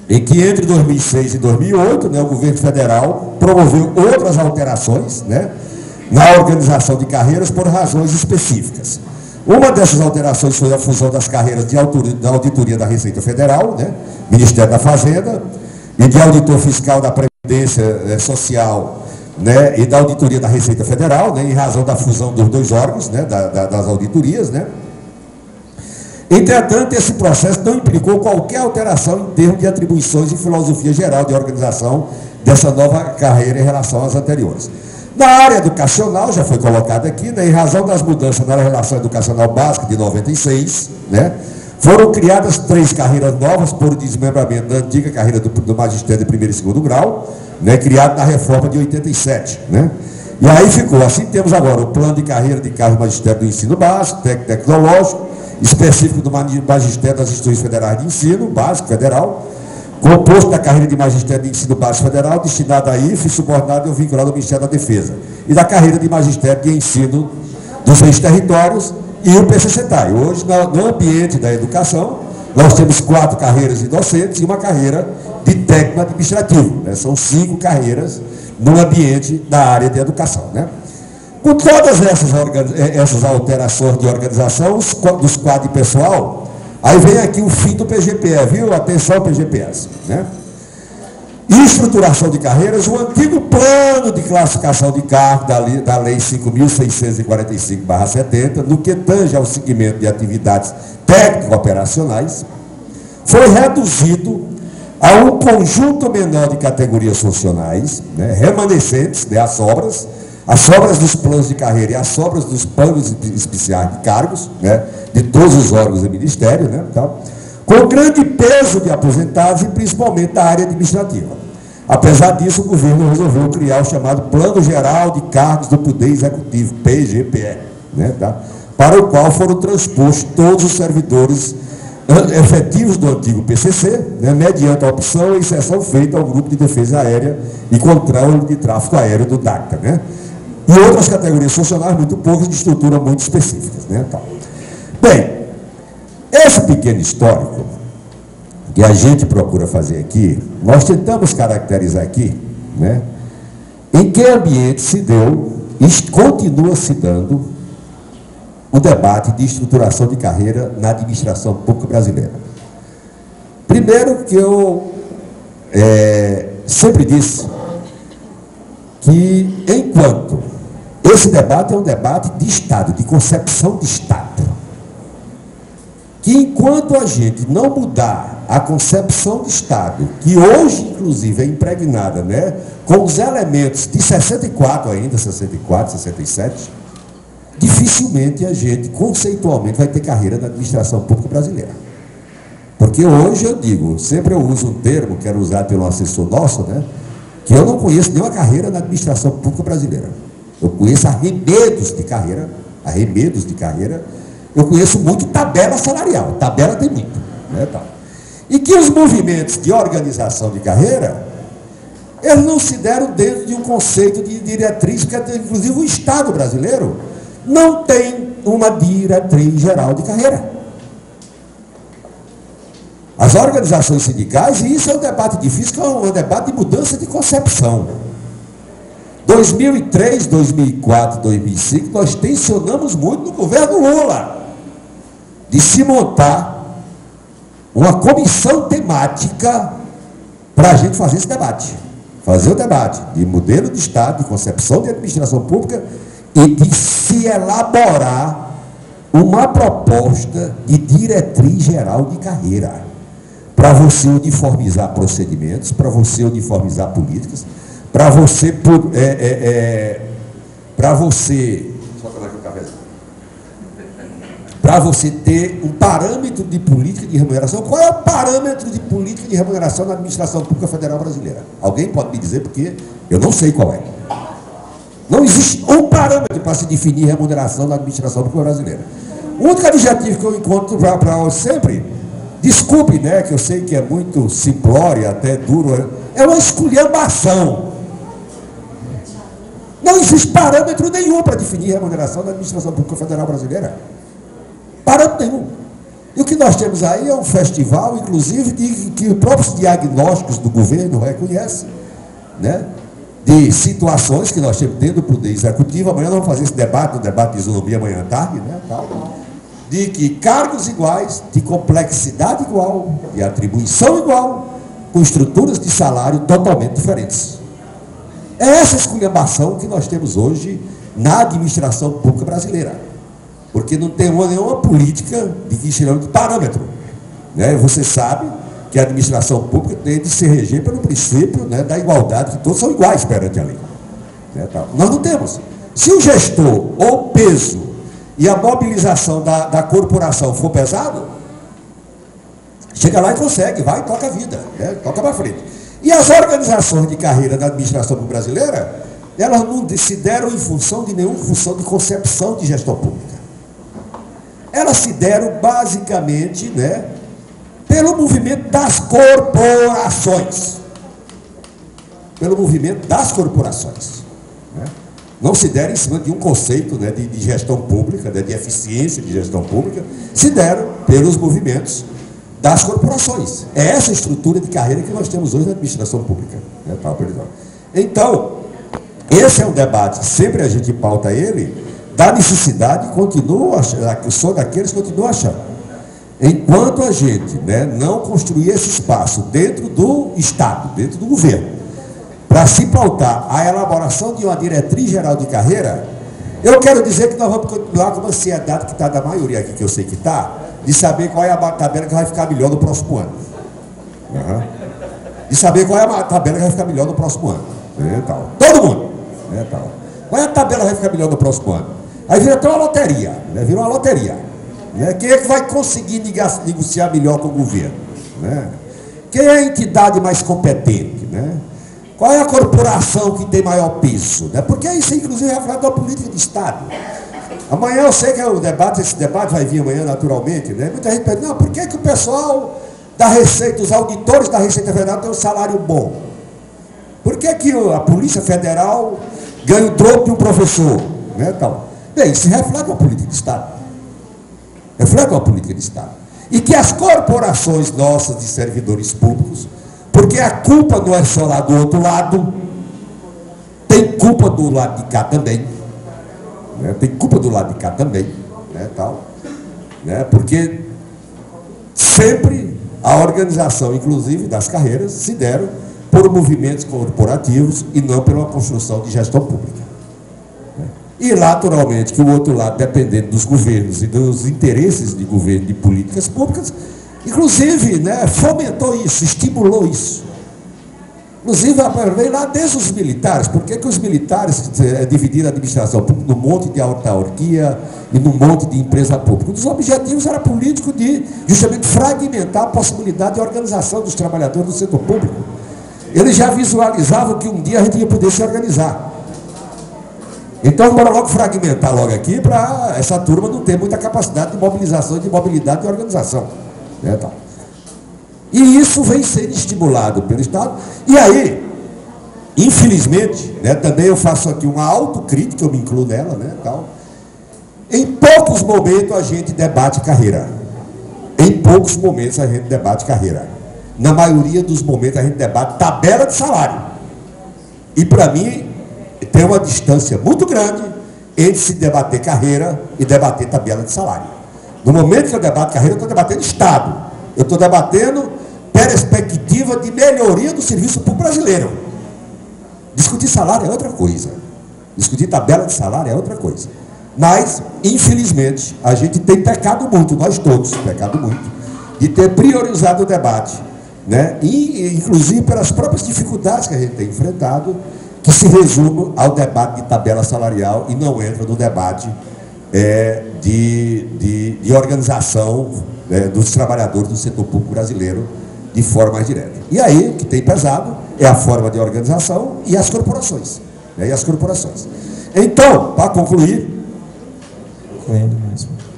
e que entre 2006 e 2008, né, o governo federal promoveu outras alterações, né, na organização de carreiras por razões específicas. Uma dessas alterações foi a fusão das carreiras da Auditoria da Receita Federal, né, Ministério da Fazenda, e de Auditor Fiscal da Previdência Social, né, e da Auditoria da Receita Federal, né, em razão da fusão dos dois órgãos, né, das auditorias, né. Entretanto, esse processo não implicou qualquer alteração em termos de atribuições e filosofia geral de organização dessa nova carreira em relação às anteriores. Na área educacional, já foi colocado aqui, né, em razão das mudanças na relação educacional básica de 96, né, foram criadas 3 carreiras novas por desmembramento da antiga carreira do magistério de primeiro e segundo grau, né, criado na reforma de 87. Né. E aí ficou, assim temos agora o plano de carreira de cargo magistério do ensino básico, tecnológico, específico do magistério das instituições federais de ensino básico federal, composto da carreira de magistério de ensino básico federal, destinada a IFE, subordinado e vinculado ao Ministério da Defesa, e da carreira de magistério de ensino dos ex-territórios e o PCCETAI. Hoje, no ambiente da educação, nós temos 4 carreiras de docentes e uma carreira de técnico administrativo, né? São 5 carreiras no ambiente da área de educação, né? Com todas essas alterações de organização dos quadros de pessoal, aí vem aqui o fim do PGPE, viu? Atenção, PGPS, né? E estruturação de carreiras, o antigo plano de classificação de cargo da Lei 5.645/70, no que tange ao segmento de atividades técnico-operacionais, foi reduzido a um conjunto menor de categorias funcionais, né, remanescentes, né, as sobras dos planos de carreira e as sobras dos planos especiais de cargos, né, de todos os órgãos do Ministério, né, tal, com grande peso de aposentados e principalmente da área administrativa. Apesar disso, o governo resolveu criar o chamado Plano Geral de Cargos do Poder Executivo, PGPE, né, tá, para o qual foram transpostos todos os servidores efetivos do antigo PCC, né, mediante a opção e exceção feita ao Grupo de Defesa Aérea e Controle de Tráfego Aéreo do DACTA, né, e outras categorias funcionais muito poucas, de estrutura muito específicas, né, tal. Bem, esse pequeno histórico que a gente procura fazer aqui, nós tentamos caracterizar aqui, né, em que ambiente se deu e continua se dando o debate de estruturação de carreira na administração pública brasileira. Primeiro que eu sempre disse que, enquanto esse debate é um debate de Estado, de concepção de Estado, que enquanto a gente não mudar a concepção de Estado, que hoje, inclusive, é impregnada, né, com os elementos de 64 ainda, 64, 67, dificilmente a gente, conceitualmente, vai ter carreira na administração pública brasileira. Porque hoje eu digo, sempre eu uso um termo, que era usado pelo assessor nosso, né, que eu não conheço nenhuma carreira na administração pública brasileira. Eu conheço arremedos de carreira, eu conheço muito tabela salarial, tabela tem muito, né, tá. E que os movimentos de organização de carreira, eles não se deram dentro de um conceito de diretriz, porque inclusive o Estado brasileiro não tem uma diretriz geral de carreira. As organizações sindicais, e isso é um debate difícil, que é um debate de mudança de concepção. 2003, 2004, 2005, nós tensionamos muito no governo Lula de se montar uma comissão temática para a gente fazer esse debate. Fazer o debate de modelo de Estado, de concepção de administração pública e de se elaborar uma proposta de diretriz geral de carreira, para você uniformizar procedimentos, para você uniformizar políticas, para você ter um parâmetro de política de remuneração. Qual é o parâmetro de política de remuneração na administração pública federal brasileira? Alguém pode me dizer, porque eu não sei qual é. Não existe um parâmetro para se definir remuneração na administração pública brasileira. O único adjetivo que eu encontro para sempre, desculpe, né, que eu sei que é muito simplório, até duro, é uma esculhambação. Não existe parâmetro nenhum para definir remuneração na administração pública federal brasileira. Parâmetro nenhum. E o que nós temos aí é um festival, inclusive, que os próprios diagnósticos do governo reconhecem, né, de situações que nós temos dentro do Poder Executivo. Amanhã nós vamos fazer esse debate, um debate de isonomia amanhã à tarde, né, tal, de que cargos iguais, de complexidade igual, de atribuição igual, com estruturas de salário totalmente diferentes. É essa esculhambação que nós temos hoje na administração pública brasileira. Porque não tem nenhuma política de parâmetro, né? Você sabe que a administração pública tem de se reger pelo princípio, né, da igualdade, que todos são iguais perante a lei. Né, tal. Nós não temos. Se o gestor ou o peso e a mobilização da corporação for pesado, chega lá e consegue, vai e toca a vida, né, toca para frente. E as organizações de carreira da administração pública brasileira, elas não se deram em função de nenhuma função de concepção de gestão pública. Elas se deram basicamente, né, pelo movimento das corporações. Pelo movimento das corporações. Né? não se deram em cima de um conceito, né, de gestão pública, né, de eficiência de gestão pública, se deram pelos movimentos das corporações. É essa estrutura de carreira que nós temos hoje na administração pública. Né, tal, então, esse é um debate, sempre a gente pauta ele, da necessidade, eu sou daqueles que continuam achando. Enquanto a gente, né, não construir esse espaço dentro do Estado, dentro do governo, para se pautar a elaboração de uma diretriz geral de carreira, eu quero dizer que nós vamos continuar com uma ansiedade que está da maioria aqui, que eu sei que está, de saber qual é a tabela que vai ficar melhor no próximo ano. Uhum. De saber qual é a tabela que vai ficar melhor no próximo ano. Então, todo mundo. Então, qual é a tabela que vai ficar melhor no próximo ano? Aí vira até uma loteria. Né? Vira uma loteria. Né? Quem é que vai conseguir negociar melhor com o governo? Né? Quem é a entidade mais competente? Né? Qual é a corporação que tem maior peso? Né? Porque isso, inclusive, reflete a política de Estado. Amanhã eu sei que esse debate vai vir amanhã naturalmente, né? Muita gente pergunta, não, por que o pessoal da Receita, os auditores da Receita Federal têm um salário bom? Por que a Polícia Federal ganha o troco de um professor? Né, tal? Bem, isso reflete uma política de Estado. Reflete uma política de Estado. E que as corporações nossas de servidores públicos, porque a culpa não é só lá do outro lado, tem culpa do lado de cá também. Né? Tem culpa do lado de cá também. Né, tal? Né? Porque sempre a organização, inclusive, das carreiras, se deram por movimentos corporativos e não pela construção de gestão pública. E, naturalmente, que o outro lado, dependendo dos governos e dos interesses de governo, de políticas públicas, inclusive, né, fomentou isso, estimulou isso. Inclusive, veio lá desde os militares. Por que os militares dividiram a administração pública num monte de autarquia e num monte de empresa pública? Um dos objetivos era político de, justamente, fragmentar a possibilidade de organização dos trabalhadores do setor público. Eles já visualizavam que um dia a gente ia poder se organizar. Então, bora logo fragmentar logo aqui para essa turma não ter muita capacidade de mobilização, de mobilidade e organização. Né, tal. E isso vem sendo estimulado pelo Estado. E aí, infelizmente, né, também eu faço aqui uma autocrítica, eu me incluo nela, né, tal. Em poucos momentos a gente debate carreira. Em poucos momentos a gente debate carreira. Na maioria dos momentos a gente debate tabela de salário. E para mim, tem uma distância muito grande entre se debater carreira e debater tabela de salário. No momento que eu debato carreira, eu estou debatendo Estado. Eu estou debatendo perspectiva de melhoria do serviço público brasileiro. Discutir salário é outra coisa. Discutir tabela de salário é outra coisa. Mas, infelizmente, a gente tem pecado muito, nós todos, pecado muito, de ter priorizado o debate, né? E, inclusive, pelas próprias dificuldades que a gente tem enfrentado, que se resume ao debate de tabela salarial e não entra no debate de organização dos trabalhadores do setor público brasileiro de forma mais direta. E aí, o que tem pesado é a forma de organização e as corporações. Né? E as corporações. Então, para concluir,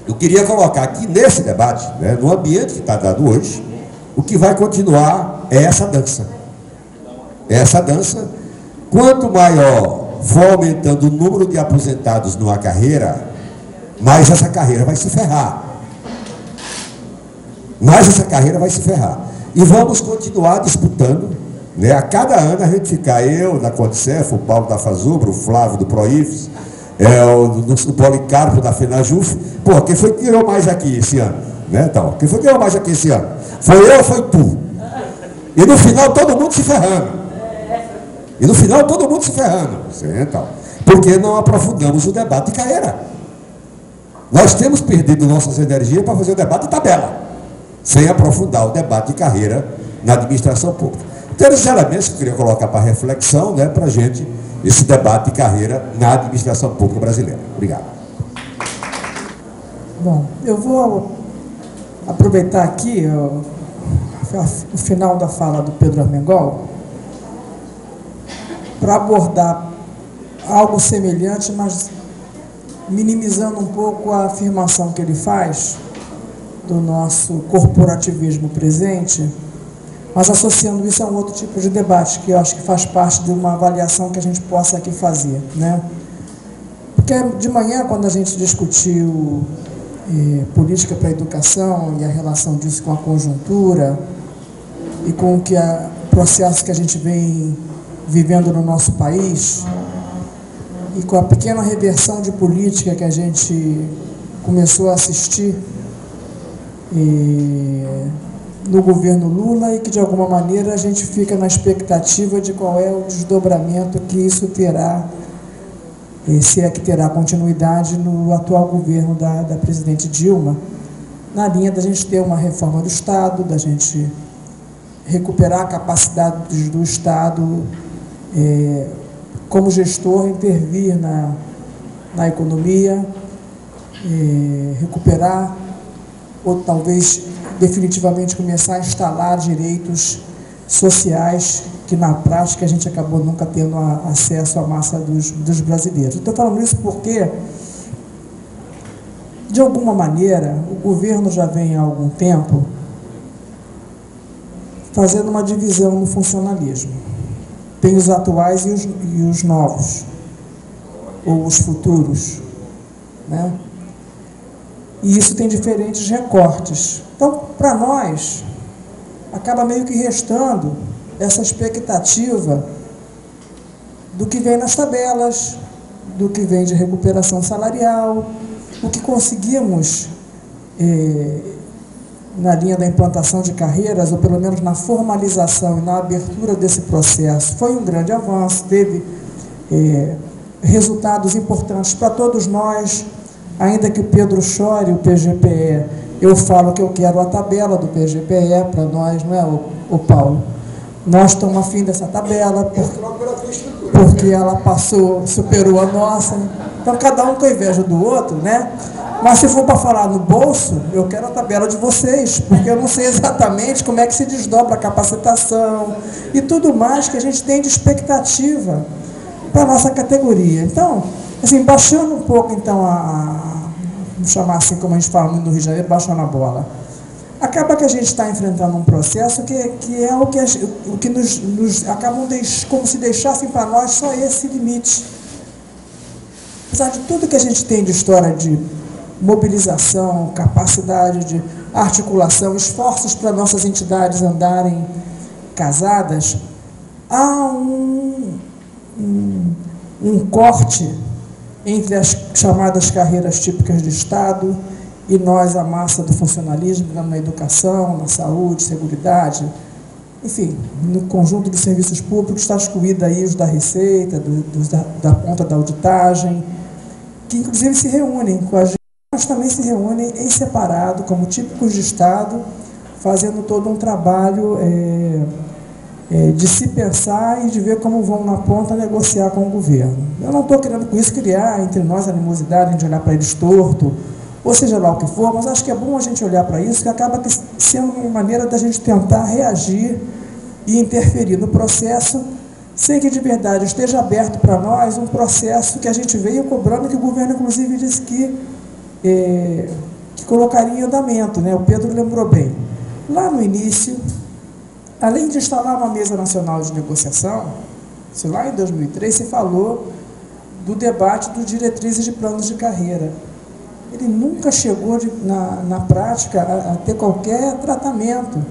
eu queria colocar aqui nesse debate, né, no ambiente que está dado hoje, o que vai continuar é essa dança. É essa dança. Quanto maior for aumentando o número de aposentados numa carreira, mais essa carreira vai se ferrar. Mais essa carreira vai se ferrar. E vamos continuar disputando, né? A cada ano a gente fica, eu da Condicef, o Paulo da Fazubra, o Flávio do Proifes, o Policarpo da FENAJUF. Pô, quem foi que ganhou mais aqui esse ano? Né, então, quem foi que ganhou mais aqui esse ano? Foi eu ou foi tu? E no final todo mundo se ferrando. E no final todo mundo se ferrando. Então, porque não aprofundamos o debate de carreira. Nós temos perdido nossas energias para fazer o debate de tabela, sem aprofundar o debate de carreira na administração pública. Então, esses elementos que eu queria colocar para reflexão, né, para a gente, esse debate de carreira na administração pública brasileira. Obrigado. Bom, eu vou aproveitar aqui o final da fala do Pedro Armengol para abordar algo semelhante, mas minimizando um pouco a afirmação que ele faz do nosso corporativismo presente, mas associando isso a um outro tipo de debate, que eu acho que faz parte de uma avaliação que a gente possa aqui fazer, né? Porque de manhã, quando a gente discutiu política para a educação e a relação disso com a conjuntura e com o processo que a gente vem vivendo no nosso país, e com a pequena reversão de política que a gente começou a assistir no governo Lula, e que de alguma maneira a gente fica na expectativa de qual é o desdobramento que isso terá, se é que terá continuidade no atual governo da presidente Dilma, na linha da gente ter uma reforma do Estado, da gente recuperar a capacidade do Estado como gestor, intervir na economia, recuperar ou talvez definitivamente começar a instalar direitos sociais que na prática a gente acabou nunca tendo acesso à massa dos brasileiros. Estou falando isso porque, de alguma maneira, o governo já vem há algum tempo fazendo uma divisão no funcionalismo. Tem os atuais e os novos, ou os futuros, né? E isso tem diferentes recortes. Então, para nós, acaba meio que restando essa expectativa do que vem nas tabelas, do que vem de recuperação salarial, o que conseguimos na linha da implantação de carreiras, ou pelo menos na formalização e na abertura desse processo, foi um grande avanço, teve resultados importantes para todos nós, ainda que o Pedro chore o PGPE, eu falo que eu quero a tabela do PGPE para nós, não é, o Paulo? Nós estamos afim dessa tabela, porque ela superou a nossa, então cada um com a inveja do outro, né? Mas se for para falar no bolso, eu quero a tabela de vocês, porque eu não sei exatamente como é que se desdobra a capacitação e tudo mais que a gente tem de expectativa para a nossa categoria. Então, assim, baixando um pouco, então, vamos chamar assim, como a gente fala no Rio de Janeiro, baixando a bola. Acaba que a gente está enfrentando um processo que é o que nos acabam como se deixassem para nós só esse limite. Apesar de tudo que a gente tem de história de mobilização, capacidade de articulação, esforços para nossas entidades andarem casadas, há um corte entre as chamadas carreiras típicas de Estado e nós, a massa do funcionalismo, na educação, na saúde, seguridade, enfim, no conjunto dos serviços públicos, está excluído aí os da Receita, da ponta da auditagem, que inclusive se reúnem com a gente, mas também se reúnem em separado, como típicos de Estado, fazendo todo um trabalho de se pensar e de ver como vão na ponta negociar com o governo. Eu não estou querendo com isso criar entre nós animosidade de olhar para eles torto, ou seja lá o que for, mas acho que é bom a gente olhar para isso, que acaba sendo uma maneira da gente tentar reagir e interferir no processo, sem que de verdade esteja aberto para nós um processo que a gente veio cobrando, que o governo inclusive disse que colocaria em andamento, né? O Pedro lembrou bem. Lá no início, além de instalar uma mesa nacional de negociação, lá em 2003 se falou do debate dos diretrizes de planos de carreira. Ele nunca chegou na prática a ter qualquer tratamento.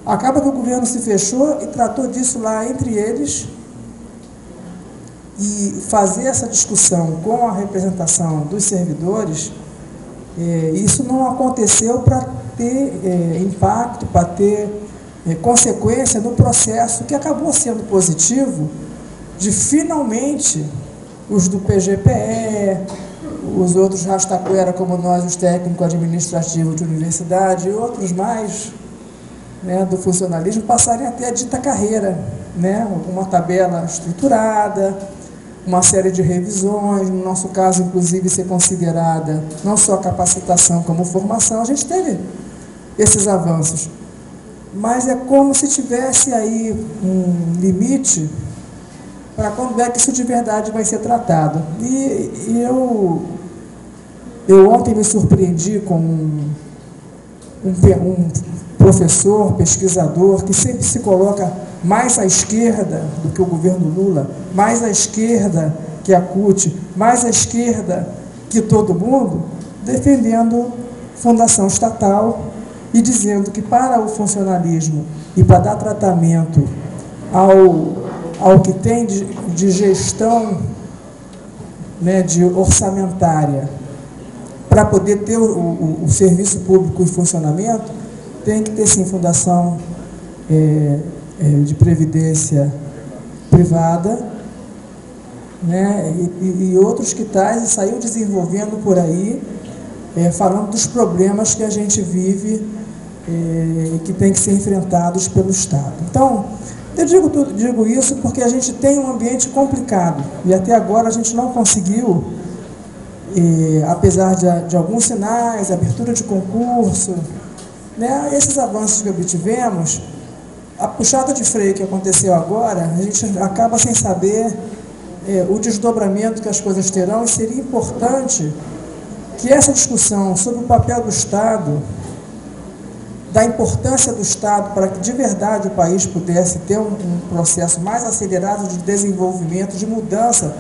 Acaba que o governo se fechou e tratou disso lá entre eles, e fazer essa discussão com a representação dos servidores, isso não aconteceu para ter impacto, para ter consequência no processo que acabou sendo positivo, de finalmente os do PGPE, os outros rastaquera como nós, os técnicos administrativos de universidade e outros mais, né, do funcionalismo, passarem a ter a dita carreira, né, uma tabela estruturada, uma série de revisões, no nosso caso, inclusive, ser considerada não só capacitação como formação. A gente teve esses avanços, mas é como se tivesse aí um limite para quando é que isso de verdade vai ser tratado. E eu ontem me surpreendi com um professor, pesquisador, que sempre se coloca mais à esquerda do que o governo Lula, mais à esquerda que a CUT, mais à esquerda que todo mundo, defendendo fundação estatal e dizendo que para o funcionalismo e para dar tratamento ao que tem de gestão, né, de orçamentária, para poder ter o serviço público em funcionamento, tem que ter sim fundação de previdência privada, né, e outros que tais, e saiu desenvolvendo por aí, falando dos problemas que a gente vive e que tem que ser enfrentados pelo Estado. Então, eu digo isso porque a gente tem um ambiente complicado e até agora a gente não conseguiu, apesar de alguns sinais, abertura de concurso, né, esses avanços que obtivemos, a puxada de freio que aconteceu agora, a gente acaba sem saber o desdobramento que as coisas terão, e seria importante que essa discussão sobre o papel do Estado, da importância do Estado para que de verdade o país pudesse ter um processo mais acelerado de desenvolvimento, de mudança,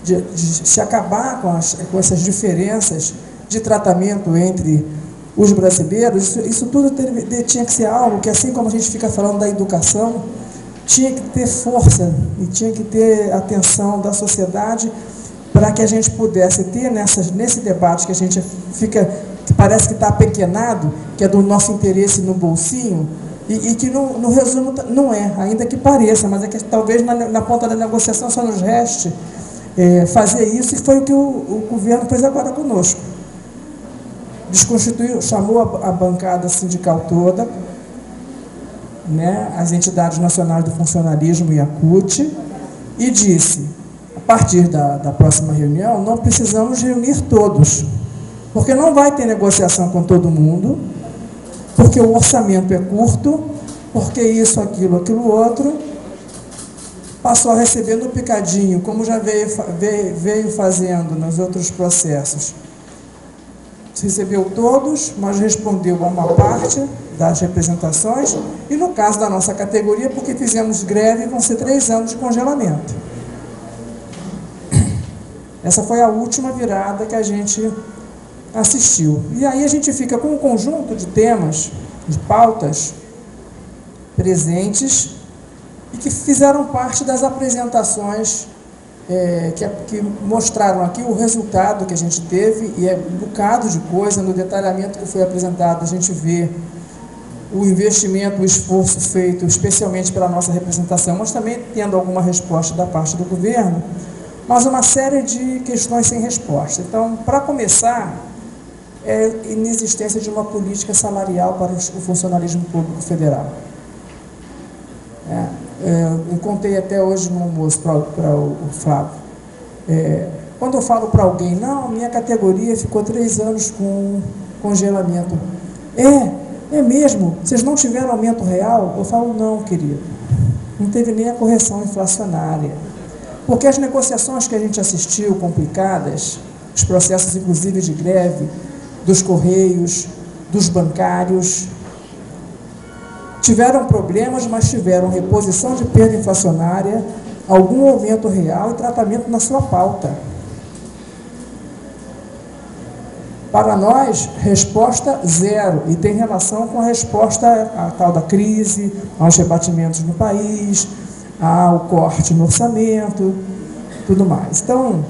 de se acabar com essas diferenças de tratamento entre os brasileiros, isso tudo tinha que ser algo que, assim como a gente fica falando da educação, tinha que ter força e tinha que ter atenção da sociedade para que a gente pudesse ter nesse debate que a gente fica, que parece que está apequenado, que é do nosso interesse no bolsinho, e que no resumo não é, ainda que pareça, mas é que talvez na ponta da negociação só nos reste fazer isso, e foi o que o governo fez agora conosco. Desconstituiu, chamou a bancada sindical toda, né, as entidades nacionais do funcionalismo e a CUT, e disse: a partir da próxima reunião, não precisamos reunir todos, porque não vai ter negociação com todo mundo, porque o orçamento é curto, porque isso, aquilo outro, passou a receber no picadinho, como já veio fazendo nos outros processos. Recebeu todos, mas respondeu a uma parte das representações, e no caso da nossa categoria, porque fizemos greve, vão ser 3 anos de congelamento. Essa foi a última virada que a gente assistiu. E aí a gente fica com um conjunto de temas, de pautas presentes e que fizeram parte das apresentações que mostraram aqui o resultado que a gente teve, e é um bocado de coisa. No detalhamento que foi apresentado, a gente vê o investimento, o esforço feito especialmente pela nossa representação, mas também tendo alguma resposta da parte do governo, mas uma série de questões sem resposta. Então, para começar, é a inexistência de uma política salarial para o funcionalismo público federal. Eu contei até hoje no almoço para o Flávio. Quando eu falo para alguém, não, minha categoria ficou 3 anos com congelamento. É mesmo? Vocês não tiveram aumento real? Eu falo, não, querido. Não teve nem a correção inflacionária. Porque as negociações que a gente assistiu, complicadas, os processos inclusive de greve, dos Correios, dos bancários, tiveram problemas, mas tiveram reposição de perda inflacionária, algum aumento real e tratamento na sua pauta. Para nós, resposta zero, e tem relação com a resposta à tal da crise, aos rebatimentos no país, ao corte no orçamento, tudo mais. Então,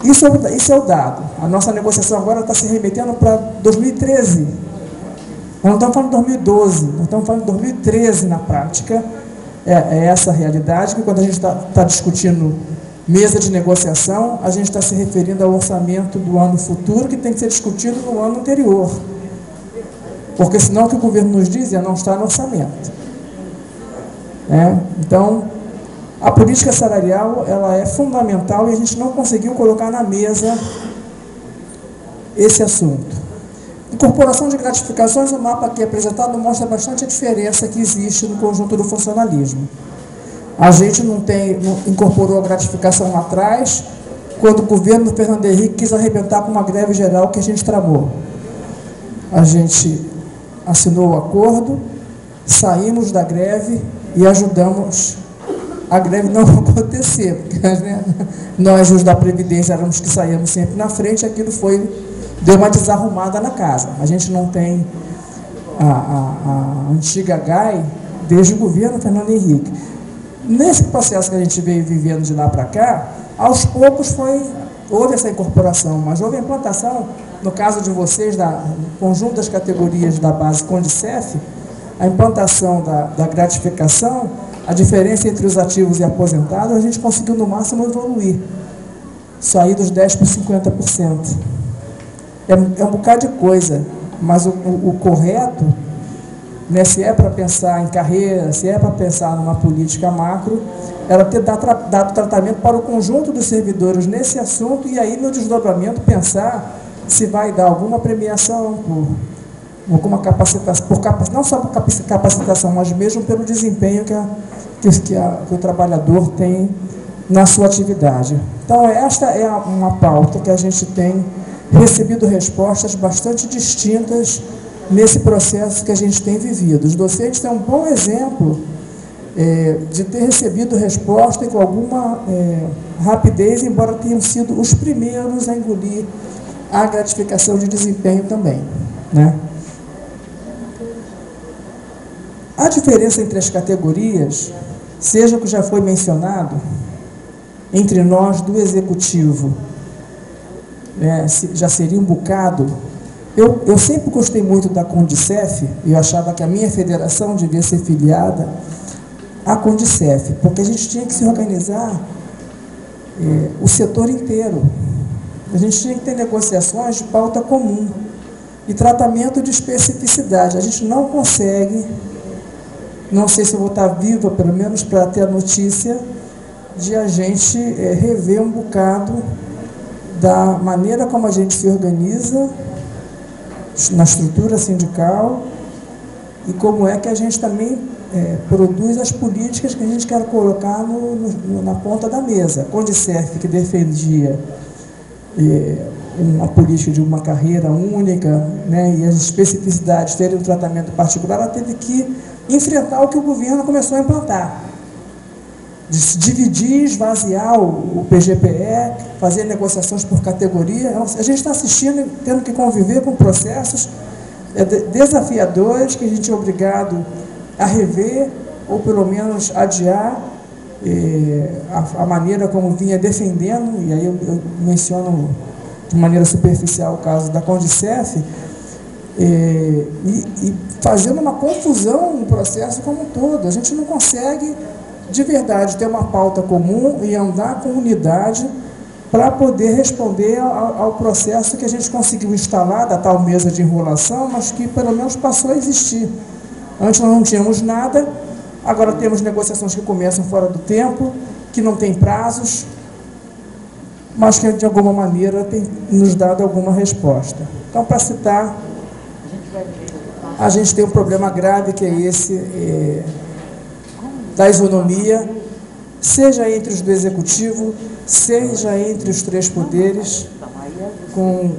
isso é o dado. A nossa negociação agora está se remetendo para 2013. Nós não estamos falando de 2012, nós estamos falando de 2013 na prática. É essa a realidade, que quando a gente está discutindo mesa de negociação, a gente está se referindo ao orçamento do ano futuro, que tem que ser discutido no ano anterior. Porque senão o que o governo nos diz é não está no orçamento. Então, a política salarial, ela é fundamental, e a gente não conseguiu colocar na mesa esse assunto. Incorporação de gratificações, o mapa aqui apresentado mostra bastante a diferença que existe no conjunto do funcionalismo. A gente não incorporou a gratificação lá atrás, quando o governo do Fernando Henrique quis arrebentar com uma greve geral que a gente tramou. A gente assinou o acordo, saímos da greve e ajudamos a greve não acontecer, porque, né, nós, os da Previdência, éramos que saíamos sempre na frente, aquilo deu uma desarrumada na casa. A gente não tem a antiga GAI desde o governo Fernando Henrique. Nesse processo que a gente veio vivendo de lá para cá, aos poucos houve essa incorporação, mas houve a implantação, no caso de vocês, do conjunto das categorias da base Condicef, a implantação da gratificação, a diferença entre os ativos e aposentados, a gente conseguiu no máximo evoluir, sair dos 10% para 50%. É um bocado de coisa, mas o correto, né, se é para pensar em carreira, se é para pensar numa política macro, era ter dado tratamento para o conjunto dos servidores nesse assunto e aí no desdobramento pensar se vai dar alguma premiação por alguma capacitação, não só por capacitação, mas mesmo pelo desempenho que o trabalhador tem na sua atividade. Então, esta é uma pauta que a gente tem recebido respostas bastante distintas nesse processo que a gente tem vivido. Os docentes têm um bom exemplo de ter recebido resposta e com alguma rapidez, embora tenham sido os primeiros a engolir a gratificação de desempenho também, né? A diferença entre as categorias, seja o que já foi mencionado, entre nós do Executivo, já seria um bocado. Eu sempre gostei muito da Condicef, eu achava que a minha federação devia ser filiada à Condicef, porque a gente tinha que se organizar o setor inteiro. A gente tinha que ter negociações de pauta comum e tratamento de especificidade. A gente não consegue, não sei se eu vou estar viva, pelo menos para ter a notícia, de a gente rever um bocado da maneira como a gente se organiza na estrutura sindical e como é que a gente também produz as políticas que a gente quer colocar na ponta da mesa. A Condicef, que defendia uma política de uma carreira única, né, e as especificidades terem um tratamento particular, ela teve que enfrentar o que o governo começou a implantar. Dividir, esvaziar o PGPE, fazer negociações por categoria. A gente está assistindo, tendo que conviver com processos desafiadores que a gente é obrigado a rever, ou pelo menos adiar a maneira como vinha defendendo, e aí eu menciono de maneira superficial o caso da Condicef, e fazendo uma confusão no processo como um todo. A gente não consegue de verdade ter uma pauta comum e andar com unidade para poder responder ao processo que a gente conseguiu instalar da tal mesa de enrolação, mas que pelo menos passou a existir. Antes nós não tínhamos nada, agora temos negociações que começam fora do tempo, que não têm prazos, mas que de alguma maneira tem nos dado alguma resposta. Então, para citar, a gente tem um problema grave que é esse da isonomia, seja entre os do Executivo, seja entre os três poderes,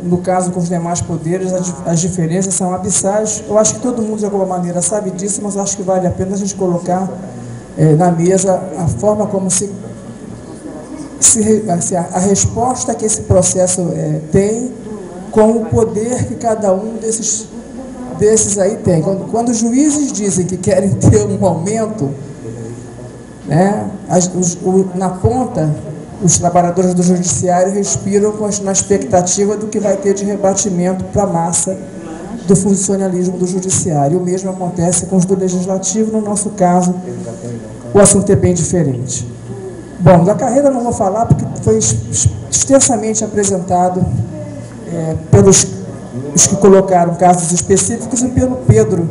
no caso com os demais poderes, as diferenças são abissais. Eu acho que todo mundo de alguma maneira sabe disso, mas acho que vale a pena a gente colocar na mesa a forma como a resposta que esse processo tem com o poder que cada um desses aí tem. Quando os juízes dizem que querem ter um aumento, né, na ponta, os trabalhadores do judiciário respiram na expectativa do que vai ter de rebatimento para a massa do funcionalismo do judiciário. O mesmo acontece com os do legislativo, no nosso caso, o assunto é bem diferente. Bom, da carreira não vou falar, porque foi extensamente apresentado pelos que colocaram casos específicos e pelo Pedro.